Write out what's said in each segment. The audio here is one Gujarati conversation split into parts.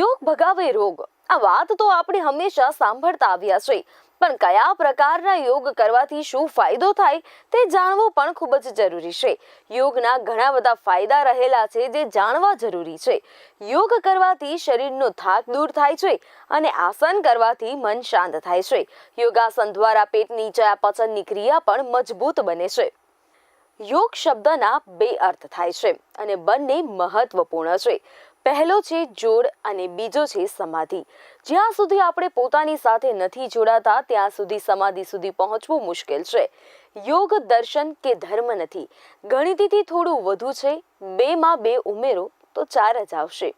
યોગ ભગાવે રોગ, આ વાત તો આપણે હંમેશા સાંભળતા આવ્યા છે, પણ કયા પ્રકારના યોગ કરવાથી શું ફાયદો થાય તે જાણવું પણ ખૂબ જ જરૂરી છે. યોગના ઘણા બધા ફાયદા રહેલા છે જે જાણવા જરૂરી છે. યોગ કરવાથી શરીરનો થાક દૂર થાય છે અને આસન કરવાથી મન શાંત થાય છે. યોગાસન દ્વારા પેટની ચયાપચયની ક્રિયા પણ મજબૂત બને છે. યોગ શબ્દના બે અર્થ થાય છે અને બંને મહત્વપૂર્ણ છે. પહેલો છે જોડ અને બીજો છે સમાધિ. જ્યાં સુધી આપણે પોતાની સાથે નથી જોડાતા ત્યાં સુધી સમાધિ સુધી પહોંચવું મુશ્કેલ છે. યોગ દર્શન કે ધર્મ નથી. ગણિતથી થોડું વધુ છે. 2 માં 2 ઉમેરો તો 4 જ આવશે.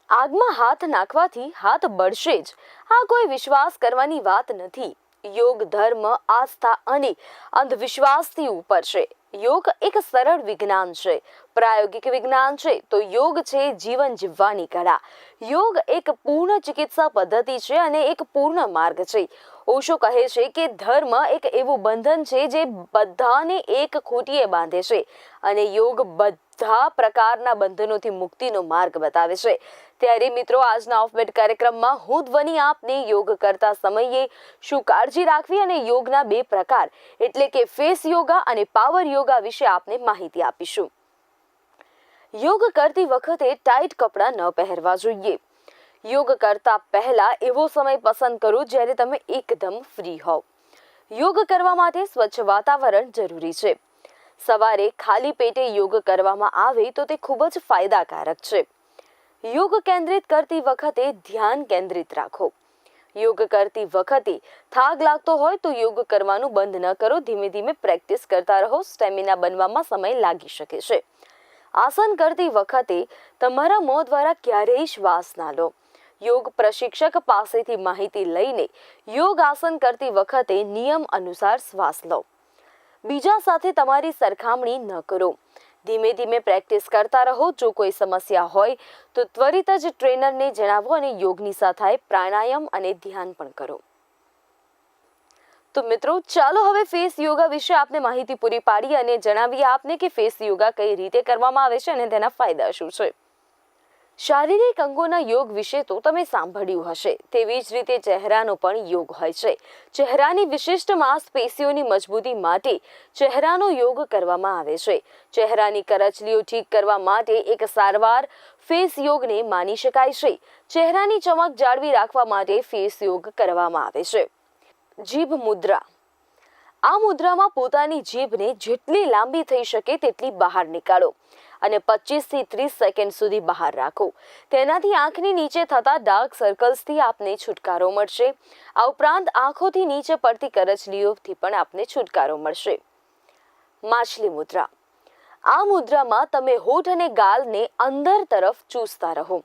આગમાં હાથ નાખવાથી હાથ બળશે જ, આ કોઈ વિશ્વાસ કરવાની વાત નથી. યોગ ધર્મ, આસ્થા અને અંધવિશ્વાસથી ઉપર છે. યોગ એક સરળ વિજ્ઞાન છે, પ્રાયોગિક વિજ્ઞાન છે. તો યોગ છે જીવન જીવવાની કળા. યોગ એક પૂર્ણ ચિકિત્સા પદ્ધતિ છે અને એક પૂર્ણ માર્ગ છે. ઓશો કહે છે કે ધર્મ એક એવું બંધન છે જે બધાને એક ખૂંટીએ બાંધે છે અને યોગ બધા પ્રકારના બંધનોથી મુક્તિનો માર્ગ બતાવે છે. ત્યારે મિત્રો, આજના ઓફબીટ કાર્યક્રમમાં હું ધ્વનિ આપને યોગ કરતા સમયે શું કાળજી રાખવી અને યોગના 2 પ્રકાર એટલે કે ફેસ યોગા અને પાવર યોગા વિશે આપને માહિતી આપીશું. યોગ કરતી વખતે ટાઈટ કપડાં ન પહેરવા જોઈએ. યોગ કરતા પહેલા એવો સમય પસંદ કરો જ્યારે તમે એકદમ ફ્રી હોવ. યોગ કરવા માટે સ્વચ્છ વાતાવરણ જરૂરી છે. સવારે ખાલી પેટે યોગ કરવામાં આવે તો તે ખૂબ જ ફાયદાકારક છે. યોગ કેન્દ્રિત કરતી વખતે ધ્યાન કેન્દ્રિત રાખો. યોગ કરતી વખતે થાક લાગતો હોય તો યોગ કરવાનું બંધ ન કરો. ધીમે ધીમે પ્રેક્ટિસ કરતા રહો. સ્ટેમિના બનવામાં સમય લાગી શકે છે. આસન કરતી વખતે તમારા મોં દ્વારા ક્યારેય શ્વાસ ના લો. યોગ પ્રશિક્ષક પાસેથી માહિતી લઈને યોગ આસન કરતી વખતે નિયમ અનુસાર શ્વાસ લો. બીજા સાથે તમારી સરખામણી ન કરો. ધીમે ધીમે પ્રેક્ટિસ કરતા રહો. જો કોઈ સમસ્યા હોય તો ત્વરિત જ ટ્રેનરને જણાવો અને યોગની સાથે પ્રાણાયામ અને ધ્યાન પણ કરો. તો મિત્રો, ચાલો હવે ફેસ યોગા વિશે આપને માહિતી પૂરી પાડીએ અને જણાવીએ આપને કે ફેસ યોગા કઈ રીતે કરવામાં આવે છે અને તેના ફાયદા શું છે. શારીરિક અંગોના યોગ વિશે તો તમે સાંભળ્યું હશે. તેવી જ રીતે ચહેરાનો પણ યોગ હોય છે. ચહેરાની વિશિષ્ટ માંસપેશીઓની મજબૂતી માટે ચહેરાનો યોગ કરવામાં આવે છે. ચહેરાની કરચલીઓ ઠીક કરવા માટે એક સારવાર ફેસ યોગને માની શકાય છે. ચહેરાની ચમક જાળવી રાખવા માટે ફેસ યોગ કરવામાં આવે છે. જીભ મુદ્રા. આ મુદ્રામાં પોતાની જીભને જેટલી લાંબી થઈ શકે તેટલી બહાર નીકાળો અને 25 થી 30 સેકન્ડ સુધી બહાર રાખો. તેનાથી આંખની નીચે થતા ડાર્ક સર્કલ્સથી આપને છુટકારો મળશે. આ ઉપરાંત આંખોથી નીચે પડતી કરચલીઓથી પણ આપને છુટકારો મળશે. માછલી મુદ્રા. આ મુદ્રામાં તમે હોઠ અને ગાલને અંદર તરફ ચૂસતા રહો.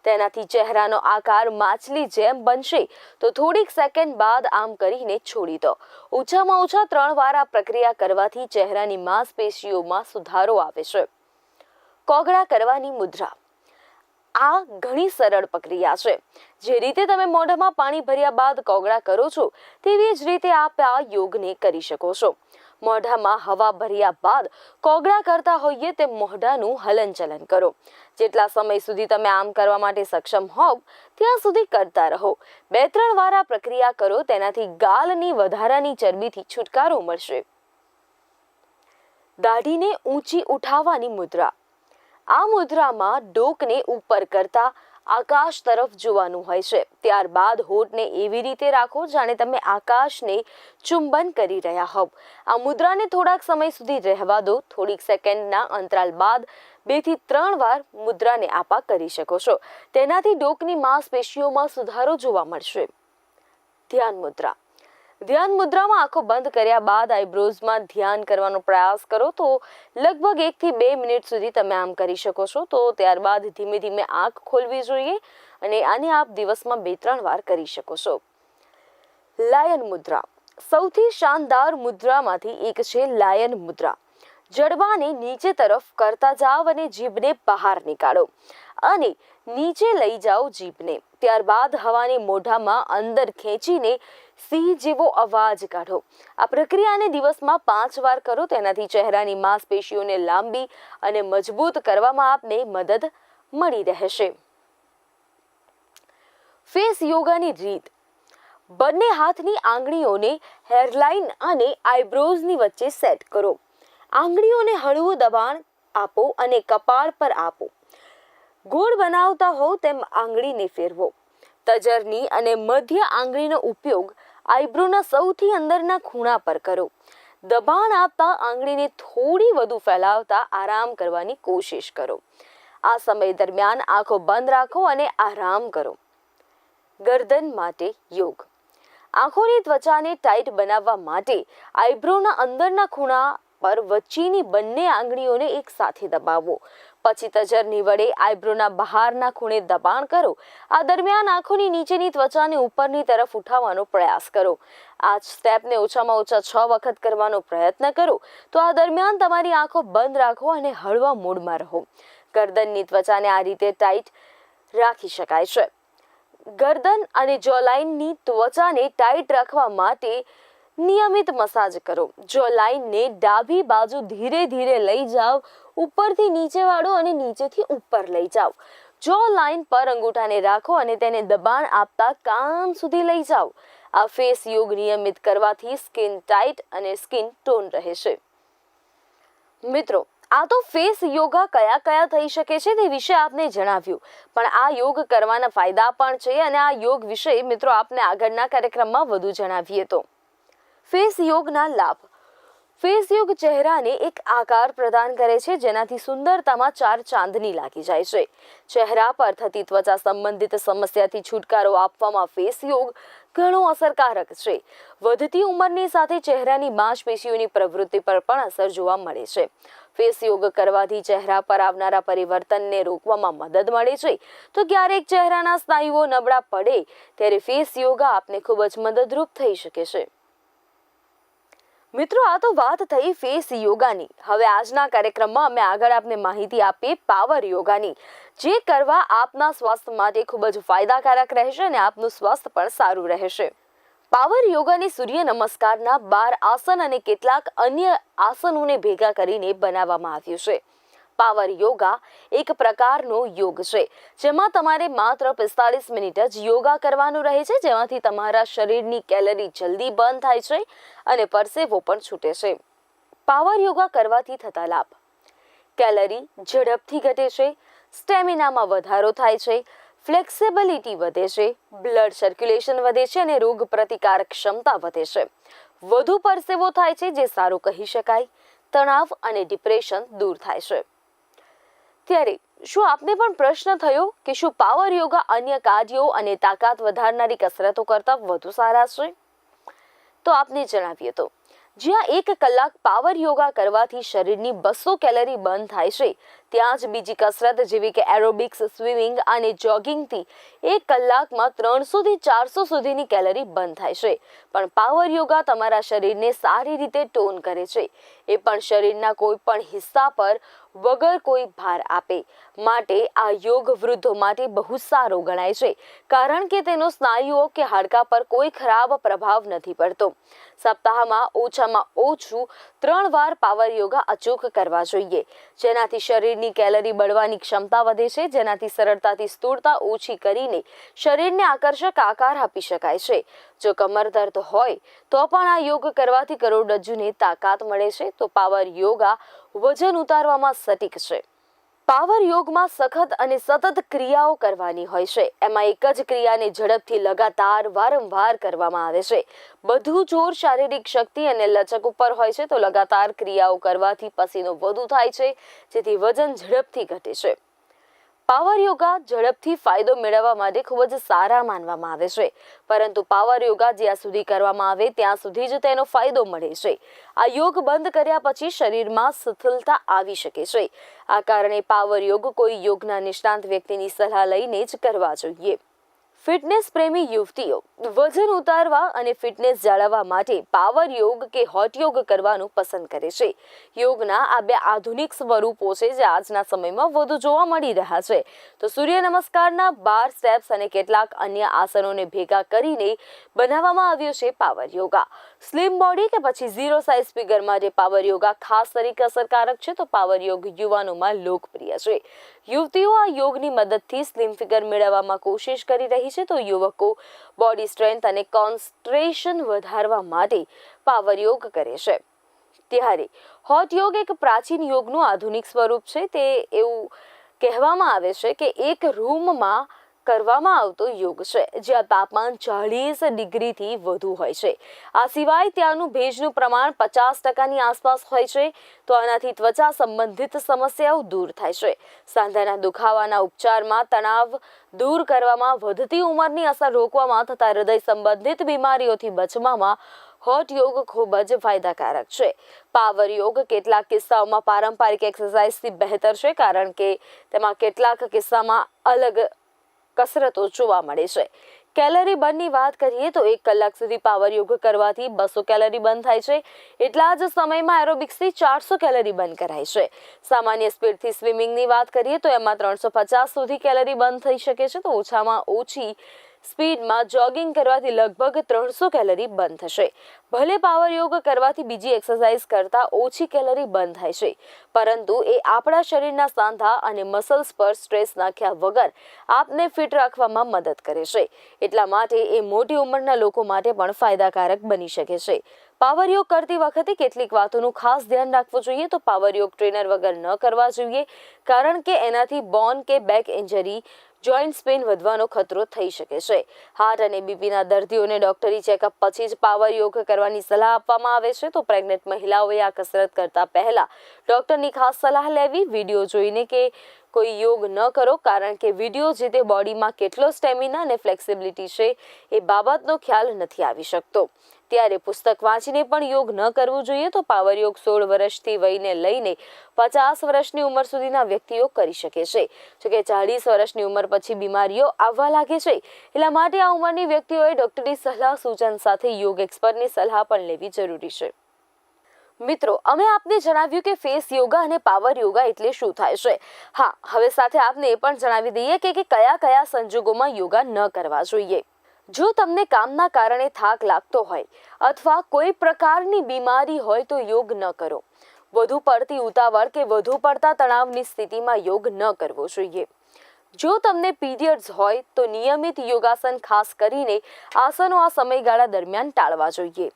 તેનાથી ચહેરાનો આકાર માછલી જેમ બનશે. તો થોડીક સેકન્ડ બાદ આમ કરીને છોડી દો. ઓછામાં ઓછા 3 વાર આ પ્રક્રિયા કરવાથી ચહેરાની માંસપેશીઓમાં સુધારો આવે છે. કોગળા કરવાની મુદ્રા. આ ઘણી સરળ પ્રક્રિયા છે. જે રીતે તમે મોઢામાં પાણી ભર્યા બાદ કોગળા કરો છો તેવી જ રીતે આપ આ યોગને કરી શકો છો. મોઢામાં હવા ભર્યા બાદ કોગળા કરતા હોઈએ તેમ મોઢાનું હલનચલન કરો. જેટલા સમય સુધી તમે આમ કરવા માટે સક્ષમ હોવ ત્યાં સુધી કરતા રહો. 2-3 વાર આ પ્રક્રિયા કરો. તેનાથી ગાલની વધારાની ચરબીથી છુટકારો મળશે. દાઢીને ઊંચી ઉઠાવવાની મુદ્રા. આ મુદ્રામાં ડોકને ઉપર કરતા આકાશ તરફ જોવાનું હોય છે. ત્યારબાદ હોઠને એવી રીતે રાખો જાણે તમે આકાશને ચુંબન કરી રહ્યા હોવ. આ મુદ્રાને થોડાક સમય સુધી રહેવા દો. થોડીક સેકન્ડના અંતરાલ બાદ 2 થી 3 વાર મુદ્રાને આપા કરી શકો છો. તેનાથી ડોકની માંસપેશીઓમાં સુધારો જોવા મળશે. ધ્યાન મુદ્રા. ધ્યાન મુદ્રામાં આંખો બંધ કર્યા બાદ આઈબ્રોઝમાં ધ્યાન કરવાનો પ્રયાસ કરો. તો લગભગ 1 થી 2 મિનિટ સુધી તમે આમ કરી શકો છો. તો ત્યારબાદ ધીમે ધીમે આંખ ખોલવી જોઈએ અને આને આપ દિવસમાં 2-3 વાર કરી શકો છો. લાયન મુદ્રા. સૌથી શાનદાર મુદ્રામાંથી એક છે લાયન મુદ્રા. જડબાને નીચે તરફ કરતા જાઓ અને જીભને બહાર નીકાળો અને નીચે લઈ જાઓ જીભને. ત્યારબાદ હવાને મોઢામાં અંદર ખેંચીને સિંહ જેવો અવાજ કાઢો. આ પ્રક્રિયાને દિવસમાં 5 વાર કરો. તેનાથી ચહેરાની માંસપેશીઓને લાંબી અને મજબૂત કરવામાં આપને મદદ મળી રહેશે. ફેસ યોગાની રીત: બંને હાથની આંગળીઓને હેરલાઇન અને આઈબ્રોઝની વચ્ચે સેટ કરો. આંગળીઓને હળવું દબાણ આપો અને કપાળ પર આપો. ગોળ બનાવતા હો તેમ આંગળીને ફેરવો. તજરની અને મધ્ય આંગળીનો ઉપયોગ આઈબ્રોના સૌથી અંદરના ખૂણા પર કરો. દબાણ આપતા આંગળીને થોડી વધુ ફેલાવતા આરામ કરવાની કોશિશ કરો. આ સમય દરમિયાન આંખો બંધ રાખો અને આરામ કરો. ગરદન માટે યોગ: આંખોની ત્વચાને ટાઈટ બનાવવા માટે આઈબ્રોના અંદરના ખૂણા પર વચ્ચેની બંને આંગળીઓને એક સાથે દબાવો. પછી તજરની વડે આઈબ્રોના બહારના ખૂણે દબાણ કરો. આ દરમિયાન આંખોની નીચેની ત્વચાને ઉપરની તરફ ઉઠાવવાનો પ્રયાસ કરો. આ સ્ટેપને ઓછામાં ઓછા 6 વખત કરવાનો પ્રયત્ન કરો. તો આ દરમિયાન તમારી આંખો બંધ રાખો અને હળવા મૂડમાં રહો. ગરદનની ત્વચાને આ રીતે ટાઈટ રાખી શકાય છે. ગરદન અને જોલાઇનની ત્વચાને ટાઈટ રાખવા માટે નિયમિત મસાજ કરો. જોલાઇનને ડાબી બાજુ ધીરે ધીરે લઈ જાઓ. ઉપરથી નીચે વાળો અને નીચેથી ઉપર લઈ જાઓ. જો લાઇન પર અંગૂઠાને રાખો અને તેને દબાણ આપતા કાન સુધી લઈ જાઓ. આ ફેસ યોગ નિયમિત કરવાથી સ્કિન ટાઇટ અને સ્કિન ટોન રહેશે. મિત્રો, આ તો ફેસ યોગા કયા કયા થઈ શકે છે તે વિશે આપને જણાવ્યું, પણ આ યોગ કરવાના ફાયદા પણ છે અને આ યોગ વિશે મિત્રો આપને આગળના કાર્યક્રમમાં વધુ જણાવીએ તો. ફેસ યોગના લાભ: ફેસ યોગ ચહેરાને એક આકાર પ્રદાન કરે છે જેનાથી સુંદરતામાં 4 ચાંદની લાગી જાય છે. ચહેરા પર થતી ત્વચા સંબંધિત સમસ્યાથી છુટકારો આપવામાં ફેસ યોગ ઘણો અસરકારક છે. વધતી ઉંમરની સાથે ચહેરાની માંસપેશીઓની પ્રવૃત્તિ પર પણ અસર જોવા મળે છે. ફેસ યોગ કરવાથી ચહેરા પર આવનારા પરિવર્તનને રોકવામાં મદદ મળે છે. તો ક્યારેક ચહેરાના સ્નાયુઓ નબળા પડે ત્યારે ફેસ યોગા આપને ખૂબ જ મદદરૂપ થઈ શકે છે. મિત્રો, આ તો વાત થઈ ફેસ યોગાની. હવે આજના કાર્યક્રમમાં અમે આગળ આપને માહિતી આપીએ પાવર યોગાની, જે કરવા આપના સ્વાસ્થ્ય માટે ખૂબ જ ફાયદાકારક રહેશે અને આપનું સ્વાસ્થ્ય પણ સારું રહેશે. પાવર યોગાની સૂર્ય નમસ્કારના 12 આસન અને કેટલાક અન્ય આસનોને ભેગા કરીને બનાવવામાં આવ્યું છે. પાવર યોગા એક પ્રકારનો યોગ છે જેમાં તમારે માત્ર 45 મિનિટ જ યોગા કરવાનું રહે છે, જેમાંથી તમારા શરીરની કેલરી જલ્દી બંધ થાય છે અને પરસેવો પણ છૂટે છે. પાવર યોગા કરવાથી થતા લાભ: કેલરી ઝડપથી ઘટે છે, સ્ટેમિનામાં વધારો થાય છે, ફ્લેક્સિબિલિટી વધે છે, બ્લડ સર્ક્યુલેશન વધે છે અને રોગ પ્રતિકારક ક્ષમતા વધે છે. વધુ પરસેવો થાય છે જે સારું કહી શકાય. તણાવ અને ડિપ્રેશન દૂર થાય છે. ત્યારે શું આપને પણ પ્રશ્ન થયો કે શું પાવર યોગા અન્ય કાર્ડિયો અને તાકાત વધારનારી કસરતો કરતા વધુ સારા છે? તો આપને જણાવીએ તો જ્યાં 1 કલાક પાવર યોગા કરવાથી શરીરની 200 કેલરી બંધ થાય છે, ત્યાં જ બીજી કસરત જેવી કે એરોબિક્સ, સ્વિમિંગ અને જોગિંગથી 1 કલાકમાં 300 થી 400 સુધીની કેલરી બંધ થાય છે. પણ પાવર યોગા તમારા શરીરને સારી રીતે ટોન કરે છે, એ પણ શરીરના કોઈ પણ હિસ્સા પર વગર કોઈ ભાર આપે. માટે આ યોગ વૃદ્ધો માટે બહુ સારો ગણાય છે, કારણ કે તેનો સ્નાયુઓ કે હાડકાં પર કોઈ ખરાબ પ્રભાવ નથી પડતો. સપ્તાહમાં ઓછામાં ઓછું 3 વાર પાવર યોગા અચૂક કરવા જોઈએ, જેનાથી શરીરની કેલરી બળવાની ક્ષમતા વધે છે, જેનાથી સરળતાથી સ્થૂળતા ઓછી કરીને શરીરને આકર્ષક આકાર આપી શકાય છે. જો કમર દર્દ હોય તો પણ આ યોગ કરવાથી કરોડરજ્જુને તાકાત મળે છે. તો પાવર યોગા વજન ઉતારવામાં સટીક છે. પાવર યોગમાં સખત અને સતત ક્રિયાઓ કરવાની હોય છે. એમાં એક જ ક્રિયાને ઝડપથી લગાતાર વારંવાર કરવામાં આવે છે. બધું જોર શારીરિક શક્તિ અને લચક ઉપર હોય છે. તો લગાતાર ક્રિયાઓ કરવાથી પસીનો વધુ થાય છે, જેથી વજન ઝડપથી ઘટે છે. પાવર યોગા ઝડપથી ફાયદો મેળવવા માટે ખૂબ જ સારા માનવામાં આવે છે, પરંતુ પાવર યોગા જ્યાં સુધી કરવામાં આવે ત્યાં સુધી જ તેનો ફાયદો મળે છે. આ યોગ બંધ કર્યા પછી શરીરમાં શિથિલતા આવી શકે છે. આ કારણે પાવર યોગ કોઈ યોગના નિષ્ણાંત વ્યક્તિની સલાહ લઈને જ કરવા જોઈએ. ફિટનેસ પ્રેમી યુવતીઓ વજન ઉતારવા અને ફિટનેસ જાળવવા માટે પાવર યોગ કે હોટ યોગ કરવાનું પસંદ કરે છે. યોગના આ 2 આધુનિક સ્વરૂપો છે જે આજના સમયમાં વધુ જોવા મળી રહ્યા છે. તો સૂર્ય નમસ્કારના 12 સ્ટેપ્સ અને કેટલાક અન્ય આસનોને ભેગા કરીને બનાવવામાં આવ્યો છે પાવર યોગા. સ્લિમ બોડી કે પછી 0 સાઇઝ ફિગર માટે પાવર યોગા ખાસ તરીકે અસરકારક છે. તો પાવર યોગ યુવાનોમાં લોકપ્રિય છે. યુવતીઓ આ યોગની મદદથી સ્લિમ ફિગર મેળવવામાં કોશિશ કરી રહી છે તો યુવકો બોડી સ્ટ્રેન્થ અને કોન્સન્ટ્રેશન વધારવા માટે પાવર યોગ કરે છે. ત્યારે હોઠ યોગ એક પ્રાચીન યોગનું આધુનિક સ્વરૂપ છે. તે એવું કહેવામાં આવે છે કે એક રૂમમાં કરવામાં આવતો યોગ છે જ્યાં તાપમાન 40 ડિગ્રીથી વધુ હોય છે. આ સિવાય ત્યાંનું ભેજનું પ્રમાણ 50%ની આસપાસ હોય છે. તો આનાથી ત્વચા સંબંધિત સમસ્યાઓ દૂર થાય છે. સાંધાના દુખાવાના ઉપચારમાં, તણાવ દૂર કરવામાં, વધતી ઉંમરની અસર રોકવામાં તથા હૃદય સંબંધિત બીમારીઓથી બચવામાં હોઠ યોગ ખૂબ જ ફાયદાકારક છે. પાવર યોગ કેટલાક કિસ્સાઓમાં પારંપરિક એક્સરસાઇઝથી બહેતર છે કારણ કે તેમાં કેટલાક કિસ્સામાં અલગ કસરતો જોવા મળે છે. કેલરી બર્નની વાત કરીએ તો 1 કલાક સુધી પાવર યોગ કરવાથી 200 કેલરી બર્ન થાય છે. એટલા જ સમયમાં એરોબિક્સથી 400 કેલરી બર્ન કરાય છે. સામાન્ય સ્પીડથી સ્વિમિંગની વાત કરીએ તો એમાં 350 સુધી કેલરી બર્ન થઈ શકે છે. તો ઓછામાં ઓછી સ્પીડમાં જોગિંગ કરવાથી લગભગ 300 કેલરી બર્ન થશે. ભલે પાવર યોગ કરવાથી બીજી એક્સરસાઇઝ કરતાં ઓછી કેલરી બર્ન થાય છે, પરંતુ એ આપણા શરીરના સાંધા અને મસલ્સ પર સ્ટ્રેસ નાખ્યા વગર આપને ફિટ રાખવામાં મદદ કરે છે. એટલા માટે એ મોટી ઉંમરના લોકો માટે પણ ફાયદાકારક બની શકે છે. પાવર યોગ કરતી વખતે કેટલીક વાતોનું ખાસ ધ્યાન રાખવું જોઈએ. તો પાવર યોગ ટ્રેનર વગર ન કરવા જોઈએ કારણ કે એનાથી બોન કે બેક ઇન્જરી, જોઇન્ટ પેઇન વધવાનો ખતરો થઈ શકે છે. હાર્ટ અને બીપીના દર્દીઓને ડોક્ટરી ચેકઅપ પછી જ પાવર યોગ કરવાની સલાહ આપવામાં આવે છે. તો પ્રેગ્નન્ટ મહિલાઓએ આ કસરત કરતા પહેલા ડોક્ટરની ખાસ સલાહ લેવી. વિડીયો જોઈને કે કોઈ યોગ ન કરો કારણ કે વિડીયો જે તે બોડીમાં કેટલો સ્ટેમિના અને ફ્લેક્સિબિલિટી છે એ બાબતનો ખ્યાલ નથી આવી શકતો. ત્યારે પુસ્તક વાંચીને પણ યોગ ન કરવું જોઈએ. તો પાવર યોગ 16 વર્ષથી વયને લઈને 50 વર્ષની ઉંમર સુધીના વ્યક્તિઓ કરી શકે છે. જોકે 40 વર્ષની ઉંમર પછી બીમારીઓ આવવા લાગે છે. એટલા માટે આ ઉંમરની વ્યક્તિઓએ ડોક્ટરની સલાહ સૂચન સાથે યોગ એક્સપર્ટની સલાહ પણ લેવી જરૂરી છે. મિત્રો, અમે આપને જણાવ્યું કે ફેસ યોગા અને પાવર યોગા એટલે શું થાય છે. હા, હવે સાથે આપને એ પણ જણાવી દઈએ કે કયા કયા સંજોગોમાં યોગા ન કરવા જોઈએ. જો તમને કામના કારણે થાક લાગતો હોય અથવા કોઈ પ્રકારની બીમારી હોય તો યોગ ન કરો. વધુ પડતી ઉતાવળ કે વધુ પડતા તણાવની સ્થિતિમાં યોગ ન કરવો જોઈએ. જો તમને પીરિયડ્સ હોય તો નિયમિત યોગાસન, ખાસ કરીને આસનો આ સમયગાળા દરમિયાન ટાળવા જોઈએ.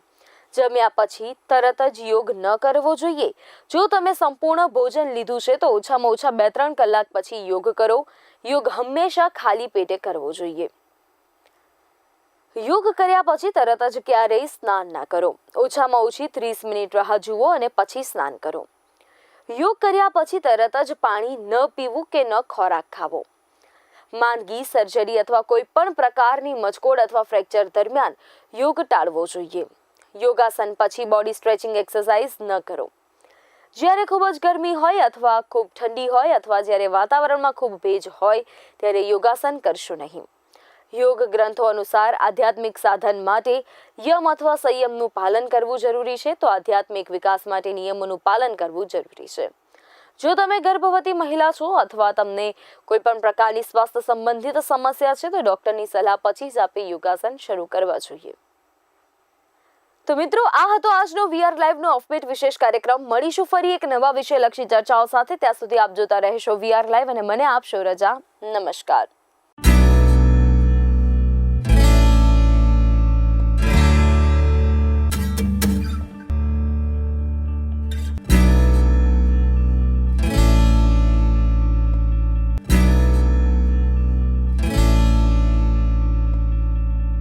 જમ્યા પછી તરત જ યોગ ન કરવો જોઈએ. જો તમે સંપૂર્ણ ભોજન લીધું છે તો ઓછામાં ઓછા 2-3 કલાક પછી યોગ કરો. યોગ હંમેશા ખાલી પેટે કરવો જોઈએ. યોગ કર્યા પછી તરત જ ક્યારેય સ્નાન ના કરો. ઓછામાં ઓછી 30 મિનિટ રાહ જુઓ અને પછી સ્નાન કરો. યોગ કર્યા પછી તરત જ પાણી ન પીવું કે ન ખોરાક ખાવો. માંદગી, સર્જરી અથવા કોઈ પણ પ્રકારની મચકોડ અથવા ફ્રેક્ચર દરમિયાન યોગ ટાળવો જોઈએ. યોગાસન પછી બોડી સ્ટ્રેચિંગ એક્સરસાઇઝ ન કરો. જ્યારે ખૂબ જ ગરમી હોય અથવા ખૂબ ઠંડી હોય અથવા જ્યારે વાતાવરણમાં ખૂબ ભેજ હોય ત્યારે યોગાસન કરશો નહીં. યોગ ગ્રંથો અનુસાર આધ્યાત્મિક સાધન માટે યમ અથવા સંયમનું પાલન કરવું જરૂરી છે. તો આધ્યાત્મિક વિકાસ માટે નિયમોનું પાલન કરવું જરૂરી છે. જો તમે ગર્ભવતી મહિલા છો અથવા તમને કોઈ પણ પ્રકારની સ્વાસ્થ્ય સંબંધિત સમસ્યા છે તો ડોક્ટરની સલાહ પછી જ આપે યોગાસન શરૂ કરવા જોઈએ. તો મિત્રો, આ હતો આજનો VR લાઈવનો ઓફબીટ વિશેષ કાર્યક્રમ. મળીશું ફરી એક નવા વિષયલક્ષી ચર્ચાઓ સાથે. ત્યાં સુધી આપ જોતા રહેશો VR લાઈવ અને મને આપશો રજા. નમસ્કાર.